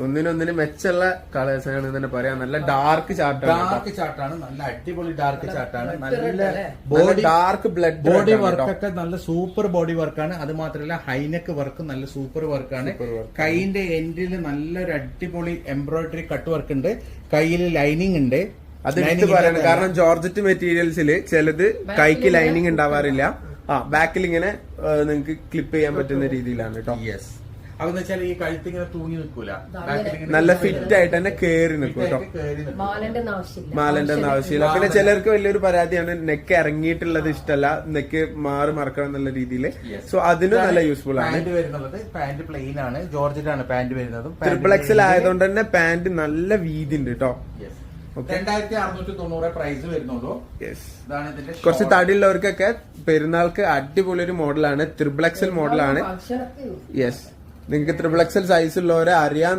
ഒന്നിനൊന്നിന് മെച്ചുള്ള colours ആണ് തന്നെ പറയാം. നല്ല ഡാർക്ക് ചാർട്ടാണ്, നല്ല അടിപൊളി ഡാർക്ക് ചാർട്ടാണ്, നല്ല ബോഡി ഡാർക്ക് ബ്ലഡ് ബോഡി വർക്കൊക്കെ നല്ല സൂപ്പർ ബോഡി വർക്കാണ്. അത് മാത്രമല്ല ഹൈനെക്ക് വർക്ക് നല്ല സൂപ്പർ വർക്കാണ്. കൈയിന്റെ എൻഡിൽ നല്ലൊരു അടിപൊളി എംബ്രോയിഡറി കട്ട് വർക്ക് ഉണ്ട്. കയ്യിൽ ലൈനിങ് ഉണ്ട്. അത് എടുത്ത് പറയണം, കാരണം ജോർജറ്റ് മെറ്റീരിയൽസിൽ ചിലത് കൈക്ക് ലൈനിങ് ഉണ്ടാവാറില്ല. ബാക്കിൽ ഇങ്ങനെ നിങ്ങൾക്ക് ക്ലിപ്പ് ചെയ്യാൻ പറ്റുന്ന രീതിയിലാണ് കേട്ടോ. യെസ്, അതെന്ന് വെച്ചാൽ ഈ കഴുത്തിങ്ങനെ തൂങ്ങി നിൽക്കൂല, നല്ല ഫിറ്റ് ആയിട്ട് തന്നെ കേറി നിൽക്കും കേട്ടോ. മാലന്റെ ഒന്നും ആവശ്യമില്ല. പിന്നെ ചിലർക്ക് വലിയൊരു പരാതിയാണ് നെക്ക് ഇറങ്ങിയിട്ടുള്ളത് ഇഷ്ടമല്ല, നെക്ക് മാറി മറക്കണം എന്നുള്ള രീതിയിൽ. സോ അതിന് നല്ല യൂസ്ഫുൾ ആണ്. പാന്റ് പ്ലെയിൻ ആണ്, ജോർജറ്റാണ് പാന്റ് വരുന്നത്. XXL ആയതുകൊണ്ട് തന്നെ പാന്റ് നല്ല വീതി ഉണ്ട് കേട്ടോ. 2690 പ്രൈസ് വരുന്നുള്ളൂ. കുറച്ച് തടിയുള്ളവർക്കൊക്കെ പെരുന്നാൾക്ക് അടിപൊളി ഒരു മോഡലാണ്. XXL മോഡലാണ്. യെസ്, നിങ്ങൾക്ക് XXL സൈസ് ഉള്ളവരെ അറിയാൻ